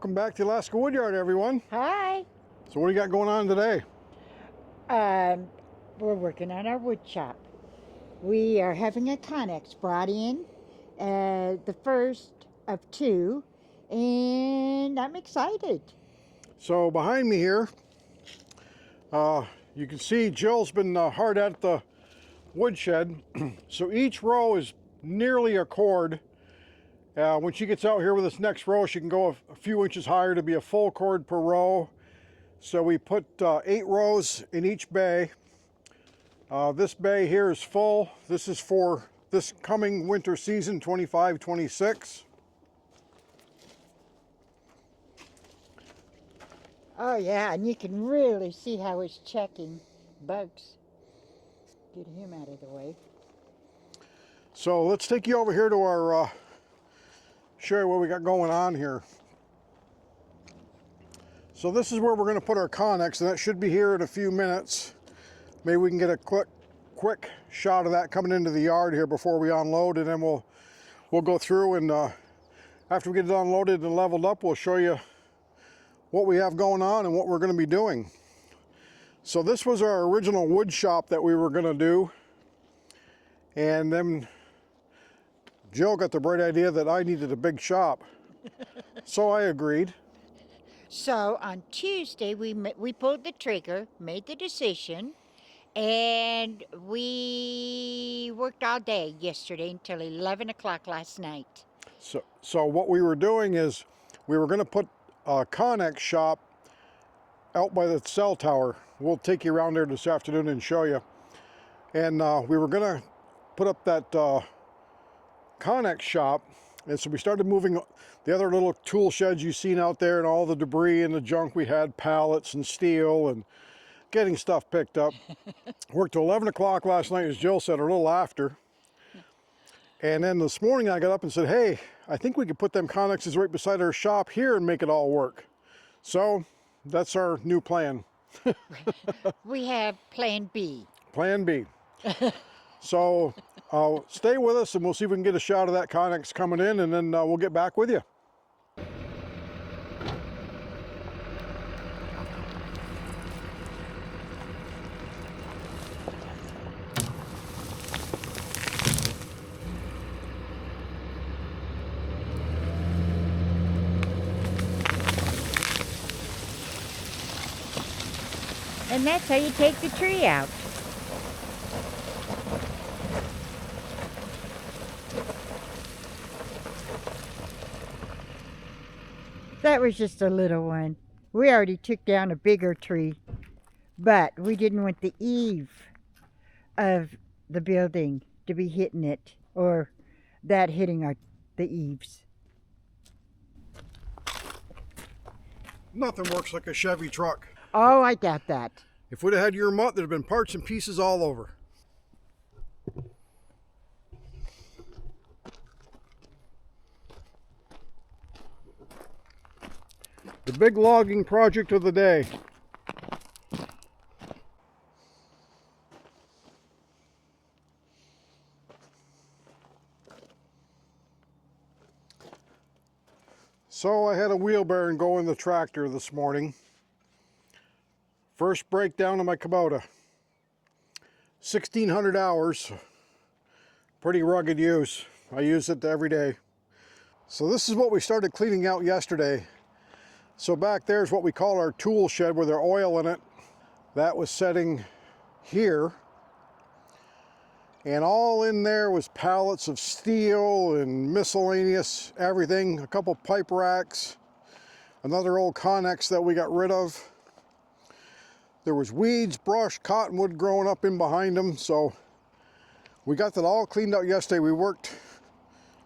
Welcome back to Alaska Woodyard, everyone. Hi. So what do you got going on today? We're working on our wood shop. We are having a connex brought in, the first of two, and I'm excited. So behind me here, you can see Jill's been hard at the woodshed. So each row is nearly a cord. When she gets out here with this next row, she can go a few inches higher to be a full cord per row. So we put 8 rows in each bay. This bay here is full. This is for this coming winter season, 25-26. Oh yeah, and you can really see how it's checking bugs. Get him out of the way. So let's take you over here to our show you what we got going on here. So this is where we're going to put our connex, and that should be here in a few minutes. Maybe we can get a quick shot of that coming into the yard here before we unload, and then we'll go through, and after we get it unloaded and leveled up, we'll show you what we have going on and what we're going to be doing. So this was our original wood shop that we were going to do, and then Jill got the bright idea that I needed a big shop. So I agreed. So on Tuesday, we pulled the trigger, made the decision, and we worked all day yesterday until 11 o'clock last night. So what we were doing is we were going to put a connex shop out by the cell tower. We'll take you around there this afternoon and show you. And we were going to put up that connex shop, and so we started moving the other little tool sheds you've seen out there and all the debris and the junk we had, pallets and steel, and getting stuff picked up. Worked till 11 o'clock last night, as Jill said, or a little after. And then this morning I got up and said, hey, I think we could put them connexes right beside our shop here and make it all work. So that's our new plan. We have Plan B. Plan B. So stay with us, and we'll see if we can get a shot of that connex coming in, and then we'll get back with you. And that's how you take the tree out. That was just a little one. We already took down a bigger tree, but we didn't want the eave of the building to be hitting it, or that hitting the eaves. Nothing works like a Chevy truck. Oh, I got that. If we'd have had your mutt, there'd have been parts and pieces all over. The big logging project of the day. So I had a wheel bearing go in the tractor this morning. First breakdown of my Kubota. 1,600 hours. Pretty rugged use. I use it every day. So this is what we started cleaning out yesterday. So back there is what we call our tool shed with our oil in it. That was setting here. And all in there was pallets of steel and miscellaneous everything. A couple pipe racks. Another old connex that we got rid of. There was weeds, brush, cottonwood growing up in behind them. So we got that all cleaned out yesterday. We worked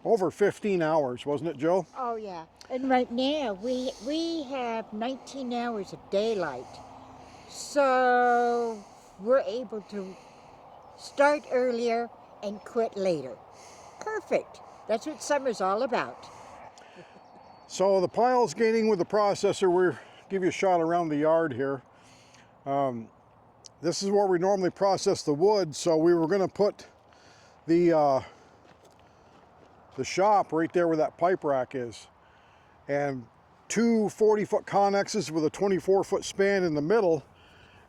over 15 hours, wasn't it, Jill? Oh yeah. And right now we have 19 hours of daylight. So we're able to start earlier and quit later. Perfect. That's what summer's all about. So the pile's gaining with the processor. We'll give you a shot around the yard here. This is where we normally process the wood, so we were going to put the shop right there where that pipe rack is. And two 40-foot connexes with a 24-foot span in the middle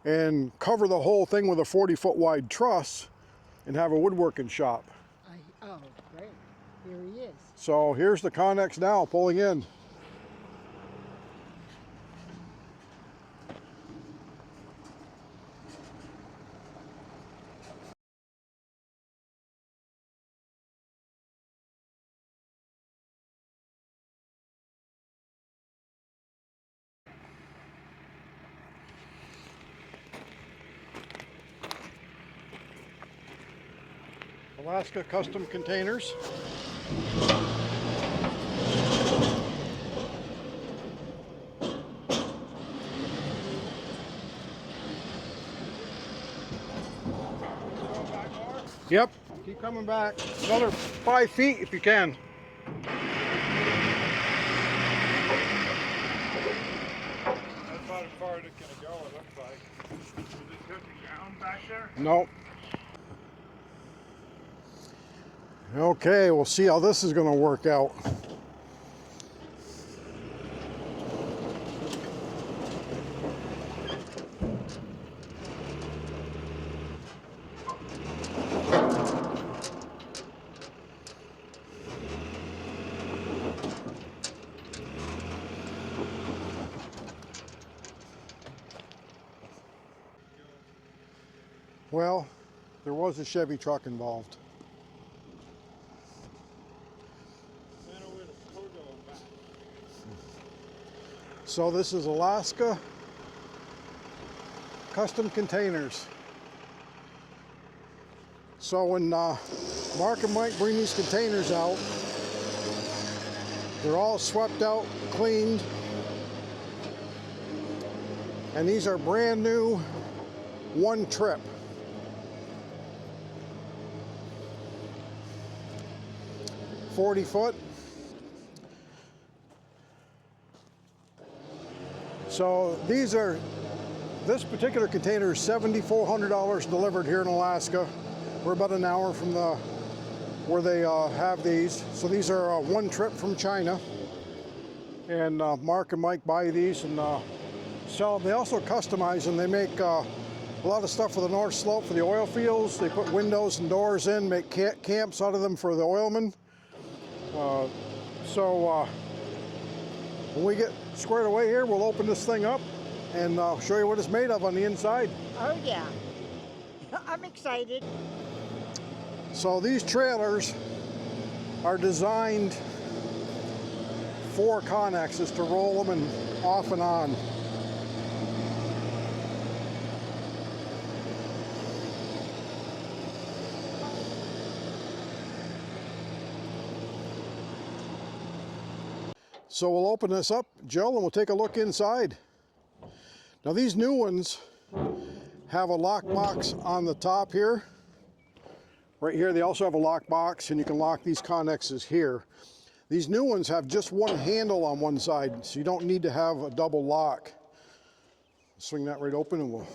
and cover the whole thing with a 40-foot wide truss and have a woodworking shop. Oh, great. Here he is. So here's the connex now pulling in. Alaska Custom Containers. Yep, keep coming back. Another 5 feet if you can. That's about as far as it's going to go, it looks like. Is it cooking ground back there? No. Okay, we'll see how this is going to work out. Well, there was a Chevy truck involved. So this is Alaska Custom Containers. So when Mark and Mike bring these containers out, they're all swept out, cleaned, and these are brand new, one trip. $40. So this particular container is $7,400 delivered here in Alaska. We're about an hour from where they have these. So these are one trip from China. And Mark and Mike buy these and sell them. They also customize them. They make a lot of stuff for the North Slope for the oil fields. They put windows and doors in, make camps out of them for the oilmen. When we get squared away here, we'll open this thing up and show you what it's made of on the inside. Oh yeah, I'm excited. So these trailers are designed for connexes to roll them and off and on. So we'll open this up, Jill, and we'll take a look inside. Now these new ones have a lock box on the top here. Right here they also have a lock box, and you can lock these connexes here. These new ones have just one handle on one side, so you don't need to have a double lock. Swing that right open and we'll...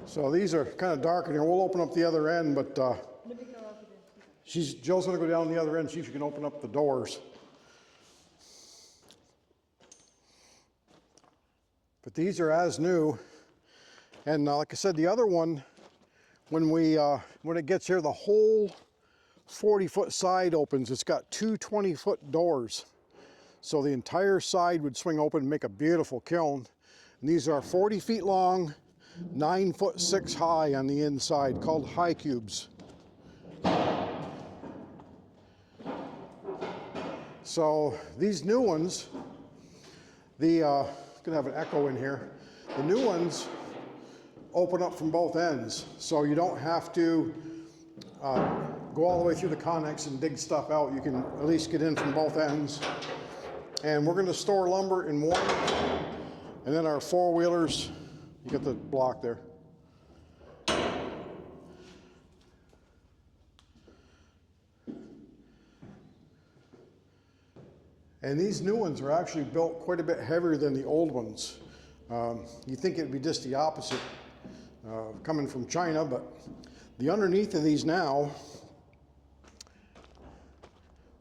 So these are kind of dark in here. We'll open up the other end, but Jill's going to go down the other end, see if she can open up the doors. But these are as new. And like I said, the other one, when it gets here, the whole 40-foot side opens. It's got two 20-foot doors. So the entire side would swing open and make a beautiful kiln. And these are 40 feet long, 9'6" high on the inside, called high cubes. So these new ones, gonna have an echo in here. The new ones open up from both ends, so you don't have to go all the way through the connex and dig stuff out. You can at least get in from both ends. And we're going to store lumber in one, and then our four-wheelers. You got the block there. And these new ones are actually built quite a bit heavier than the old ones. You think it'd be just the opposite coming from China, but the underneath of these now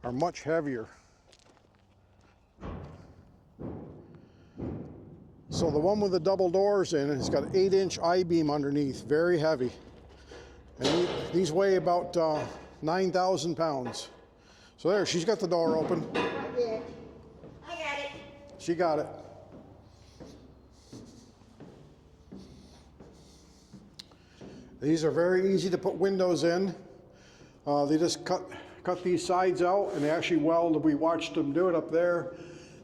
are much heavier. So the one with the double doors in it has got an 8-inch I-beam underneath, very heavy. And these weigh about 9,000 pounds. So there, she's got the door open. I did. I got it. She got it. These are very easy to put windows in. They just cut these sides out and they actually weld. We watched them do it up there.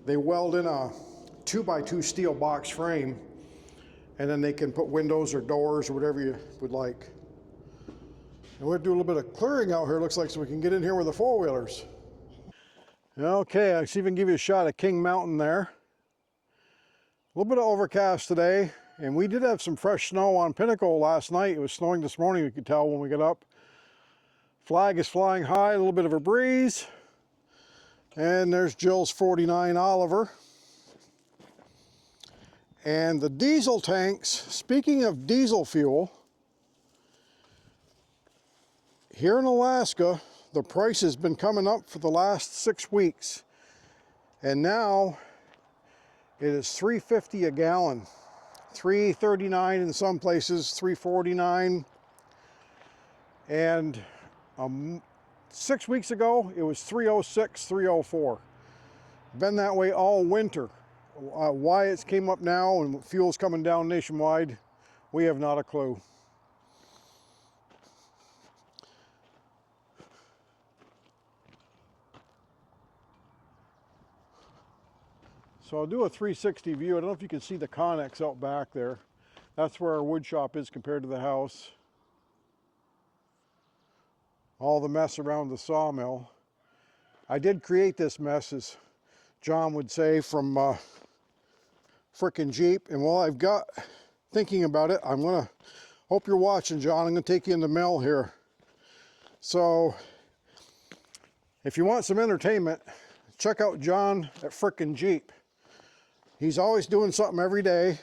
They weld in a 2x2 steel box frame, and then they can put windows or doors or whatever you would like. And we'll do a little bit of clearing out here, looks like, so we can get in here with the four-wheelers. Okay, I see if I can give you a shot of King Mountain there. A little bit of overcast today, and we did have some fresh snow on Pinnacle last night. It was snowing this morning, you could tell when we got up. Flag is flying high, a little bit of a breeze. And there's Jill's 49 Oliver. And the diesel tanks, speaking of diesel fuel, here in Alaska, the price has been coming up for the last 6 weeks. And now it is $3.50 a gallon. $3.39 in some places, $3.49. And 6 weeks ago, it was $3.06, $3.04. Been that way all winter. Why it's came up now and fuel's coming down nationwide, we have not a clue. So I'll do a 360 view. I don't know if you can see the connex out back there. That's where our wood shop is compared to the house. All the mess around the sawmill. I did create this mess, as John would say, from frickin' Jeep. And while I've got thinking about it, I'm gonna, hope you're watching, John. I'm gonna take you in the mill here. So if you want some entertainment, check out John at frickin' Jeep. He's always doing something every day.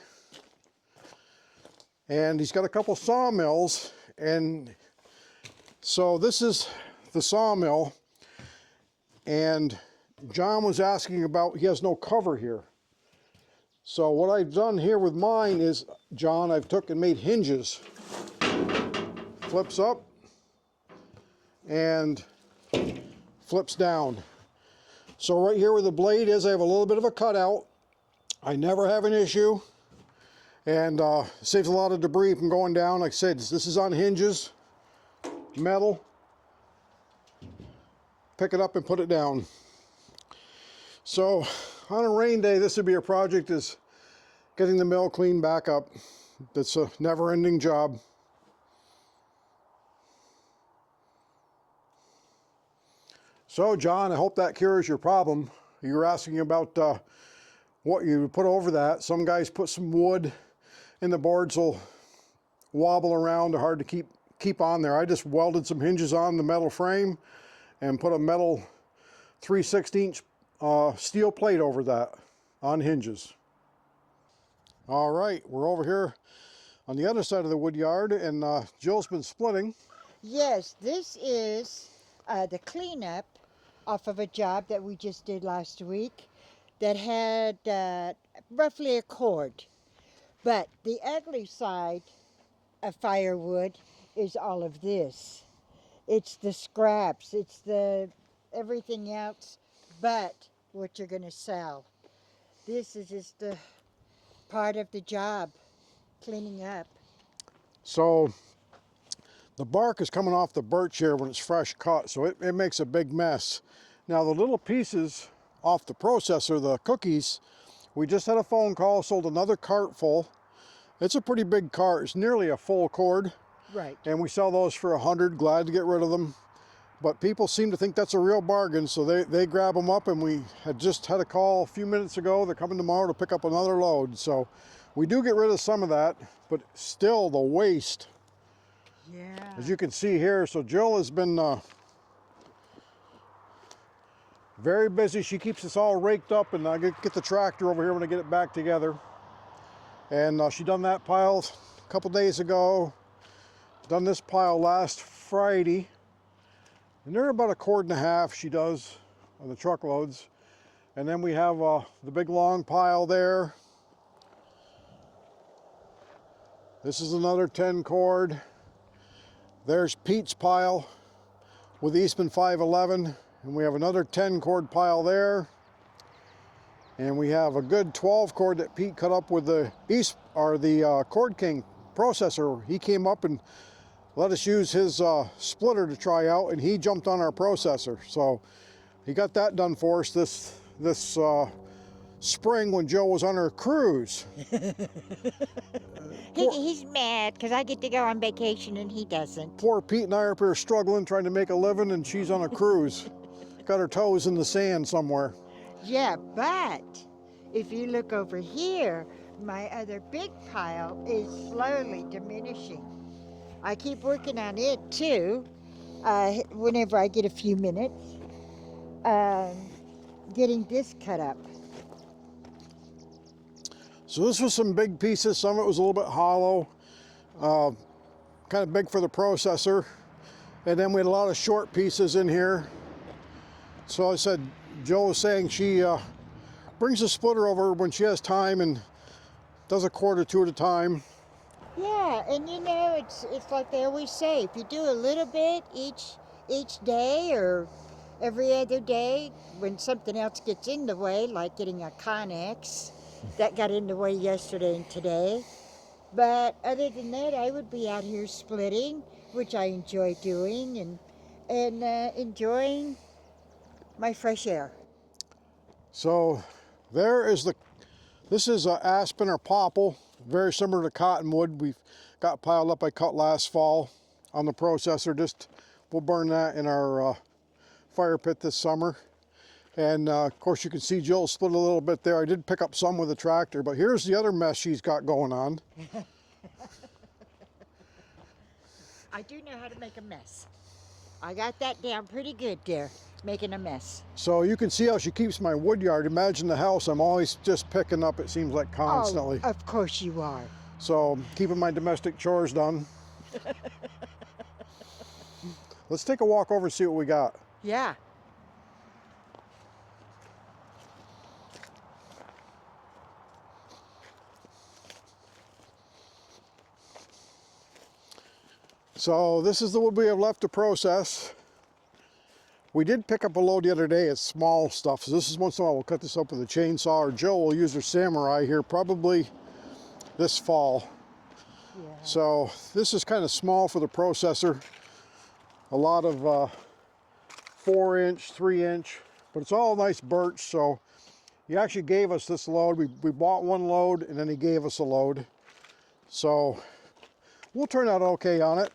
And he's got a couple sawmills. And so this is the sawmill. And John was asking about, he has no cover here. So what I've done here with mine is, John, I've took and made hinges. Flips up and flips down. So right here where the blade is, I have a little bit of a cutout. I never have an issue. And saves a lot of debris from going down. Like I said, this is on hinges, metal. Pick it up and put it down. So on a rain day, this would be a project, is getting the mill cleaned back up. That's a never-ending job. So John, I hope that cures your problem. You were asking about what you put over that. Some guys put some wood and the boards will wobble around. They're hard to keep on there. I just welded some hinges on the metal frame and put a metal 3/16" steel plate over that on hinges. All right, we're over here on the other side of the wood yard, and Jill's been splitting. Yes, this is the cleanup off of a job that we just did last week that had roughly a cord. But the ugly side of firewood is all of this. It's the scraps, it's the everything else but what you're going to sell. This is just a part of the job, cleaning up. So the bark is coming off the birch here when it's fresh cut, so it makes a big mess. Now the little pieces off the processor, the cookies, we just had a phone call, sold another cart full. It's a pretty big cart, it's nearly a full cord. Right. And we sell those for $100, glad to get rid of them. But people seem to think that's a real bargain, so they grab them up, and we had just had a call a few minutes ago. They're coming tomorrow to pick up another load. So we do get rid of some of that, but still the waste. Yeah. As you can see here, so Jill has been very busy. She keeps us all raked up, and I get the tractor over here when I get it back together. And she done that pile a couple days ago. Done this pile last Friday. And they're about 1.5 cords she does on the truckloads. And then we have the big long pile there. This is another 10 cord. There's Pete's pile with Eastman 511. And we have another 10 cord pile there. And we have a good 12 cord that Pete cut up with the Cord King processor. He came up and let us use his splitter to try out, and he jumped on our processor. So he got that done for us this spring when Joe was on her cruise. He's mad because I get to go on vacation and he doesn't. Poor Pete and I are up here struggling, trying to make a living, and she's on a cruise. Got her toes in the sand somewhere. Yeah, but if you look over here, my other big pile is slowly diminishing. I keep working on it too, whenever I get a few minutes, getting this cut up. So this was some big pieces. Some of it was a little bit hollow, kind of big for the processor. And then we had a lot of short pieces in here. So I said, Joe was saying she brings the splitter over when she has time and does 1 cord or 2 at a time. Yeah, and you know, it's like they always say, if you do a little bit each day or every other day, when something else gets in the way, like getting a connex, that got in the way yesterday and today. But other than that, I would be out here splitting, which I enjoy doing, and enjoying my fresh air. So this is aspen or popple, very similar to cottonwood. We've got piled up I cut last fall on the processor. We'll burn that in our fire pit this summer. And of course you can see Jill split a little bit there. I did pick up some with the tractor, but here's the other mess she's got going on. I do know how to make a mess. I got that down pretty good there, making a mess. So you can see how she keeps my wood yard. Imagine the house I'm always just picking up, it seems like constantly. Oh, of course you are. So keeping my domestic chores done. Let's take a walk over and see what we got. Yeah. So this is the wood we have left to process. We did pick up a load the other day. It's small stuff. So this is once in a while we'll cut this up with a chainsaw, or Joe will use her samurai here probably this fall. Yeah. So this is kind of small for the processor. A lot of 4-inch, 3-inch, but it's all nice birch. So he actually gave us this load. We bought one load and then he gave us a load. So we'll turn out okay on it.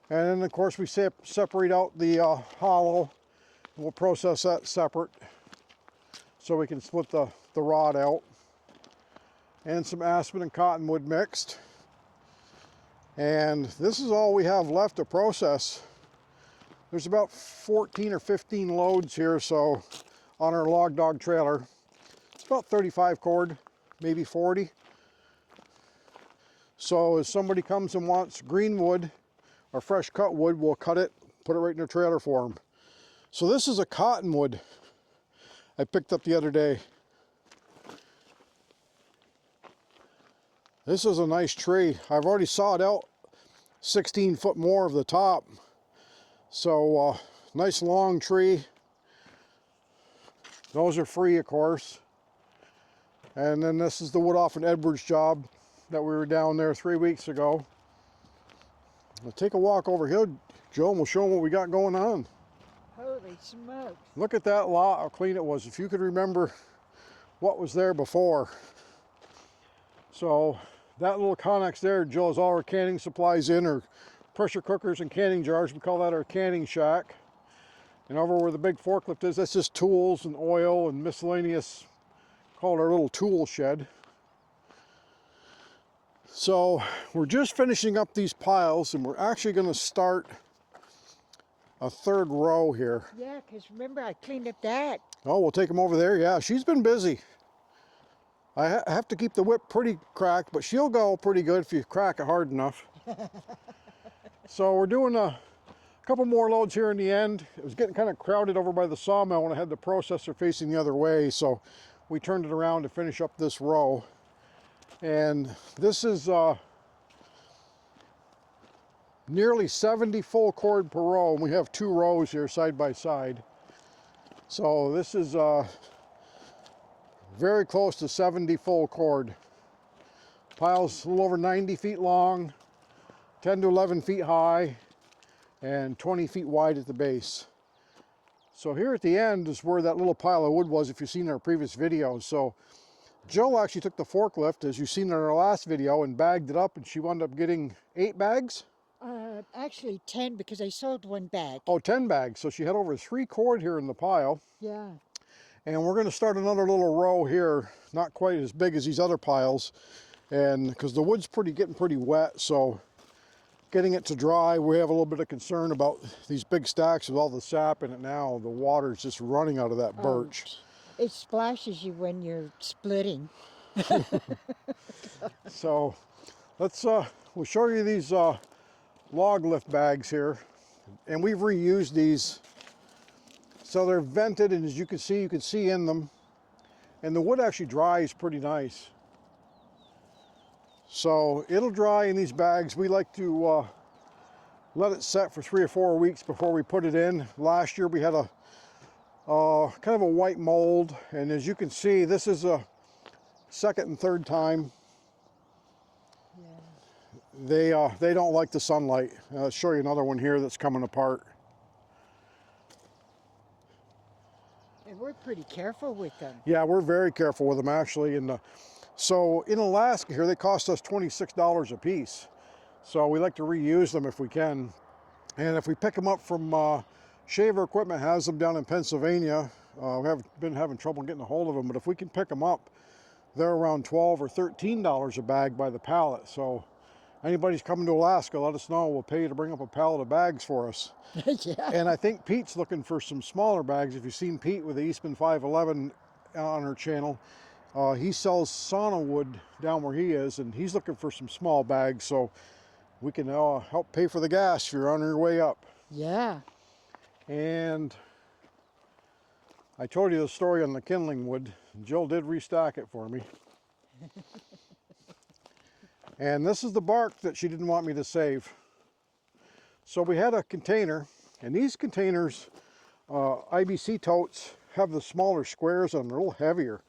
And then of course we separate out the hollow. And we'll process that separate so we can split the rod out. And some aspen and cottonwood mixed. And this is all we have left to process. There's about 14 or 15 loads here, so on our log dog trailer. It's about 35 cord, maybe 40. So if somebody comes and wants green wood or fresh cut wood, we'll cut it, put it right in their trailer for them. So this is a cottonwood I picked up the other day. This is a nice tree. I've already sawed out 16 foot more of the top. So nice long tree. Those are free, of course. And then this is the wood off an Edwards job that we were down there 3 weeks ago. We'll take a walk over here, Joe, and we'll show them what we got going on. Holy smokes. Look at that lot, how clean it was. If you could remember what was there before. So that little connex there, Jill, has all her canning supplies in, her pressure cookers and canning jars. We call that our canning shack. And over where the big forklift is, that's just tools and oil and miscellaneous, call it our little tool shed. So we're just finishing up these piles and we're actually going to start a third row here. Yeah, because remember I cleaned up that. Oh, we'll take them over there. Yeah, she's been busy. I have to keep the whip pretty cracked, but she'll go pretty good if you crack it hard enough. So we're doing a couple more loads here in the end. It was getting kind of crowded over by the sawmill when I had the processor facing the other way, so we turned it around to finish up this row. And this is nearly 70 full cord per row, and we have 2 rows here side by side. So this is very close to 70 full cord. Pile's a little over 90 feet long, 10 to 11 feet high, and 20 feet wide at the base. So here at the end is where that little pile of wood was, if you've seen our previous videos. So Jill actually took the forklift, as you've seen in our last video, and bagged it up, and she wound up getting 8 bags? Actually 10, because I sold 1 bag. Oh, 10 bags. So she had over 3 cord here in the pile. Yeah. And we're going to start another little row here, not quite as big as these other piles, and because the wood's getting pretty wet, so getting it to dry, we have a little bit of concern about these big stacks with all the sap in it now. The water's just running out of that birch. It splashes you when you're splitting. So let's we'll show you these log lift bags here, and we've reused these. So they're vented, and as you can see in them, and the wood actually dries pretty nice. So it'll dry in these bags. We like to let it set for 3 or 4 weeks before we put it in. Last year we had a kind of a white mold, and as you can see, this is a second and third time. Yeah. They don't like the sunlight. I'll show you another one here that's coming apart. And we're pretty careful with them. Yeah, we're very careful with them actually. And so in Alaska here, they cost us $26 a piece. So we like to reuse them if we can. And if we pick them up from Shaver Equipment has them down in Pennsylvania. We have been having trouble getting a hold of them, but if we can pick them up, they're around $12 or $13 a bag by the pallet. So anybody's coming to Alaska, let us know. We'll pay you to bring up a pallet of bags for us. Yeah. And I think Pete's looking for some smaller bags. If you've seen Pete with the Eastman 511 on her channel, he sells sauna wood down where he is, and he's looking for some small bags so we can help pay for the gas if you're on your way up. Yeah. And I told you the story on the kindling wood. Jill did restock it for me. And this is the bark that she didn't want me to save. So we had a container, and these containers, IBC totes, have the smaller squares on them. They're a little heavier.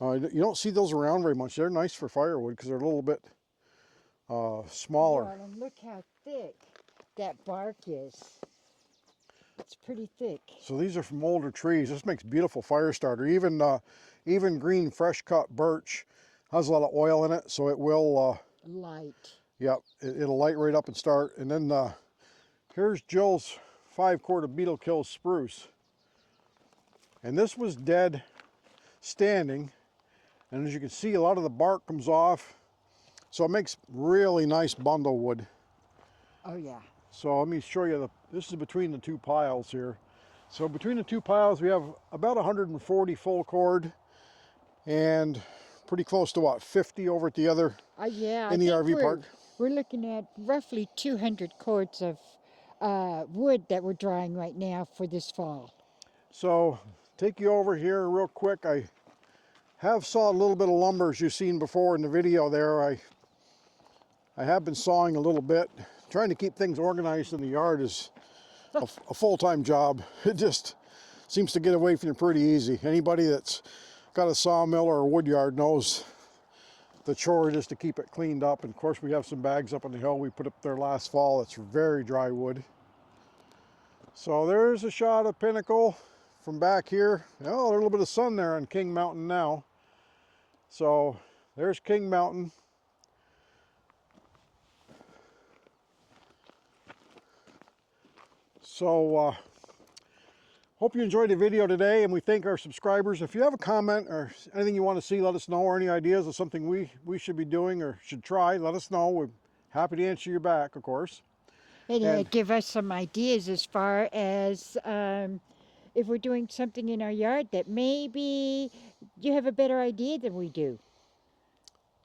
You don't see those around very much. They're nice for firewood because they're a little bit smaller. Yeah, and look how thick that bark is. It's pretty thick. So these are from older trees. This makes beautiful fire starter. Even green fresh cut birch has a lot of oil in it, so it will Light. yep, it'll light right up and start. And then here's Jill's 5 quart of beetle kill spruce. And this was dead standing, and as you can see, a lot of the bark comes off, so it makes really nice bundle wood. Oh yeah. So let me show you this is between the 2 piles here. So between the 2 piles we have about 140 full cord, and pretty close to what, 50 over at the other Yeah. in the RV park. We're looking at roughly 200 cords of wood that we're drying right now for this fall. So take you over here real quick. I have sawed a little bit of lumber, as you've seen before in the video there. I have been sawing a little bit. Trying to keep things organized in the yard is a full-time job. It just seems to get away from you pretty easy. Anybody that's got a sawmill or a wood yard knows the chore it is to keep it cleaned up. And of course we have some bags up on the hill we put up there last fall. It's very dry wood. So there's a shot of Pinnacle from back here. Oh, there's a little bit of sun there on King Mountain now. So there's King Mountain. So hope you enjoyed the video today, and we thank our subscribers. If you have a comment or anything you want to see, let us know, or any ideas of something we should be doing or should try, let us know. We're happy to answer you back, of course. And give us some ideas as far as if we're doing something in our yard that maybe you have a better idea than we do.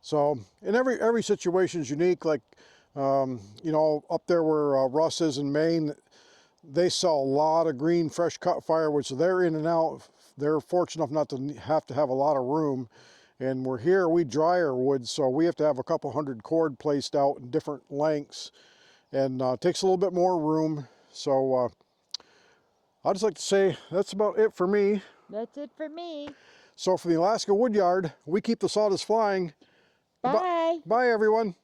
So, and every situation is unique. Like, you know, up there where Russ is in Maine, they sell a lot of green fresh cut firewood, so they're in and out. They're fortunate enough not to have a lot of room. And we're here, we dry our wood, so we have to have a couple hundred cord placed out in different lengths, and takes a little bit more room. So I'd just like to say that's about it for me. That's it for me. So for the Alaska Woodyard, we keep the sawdust flying. Bye. Bye everyone.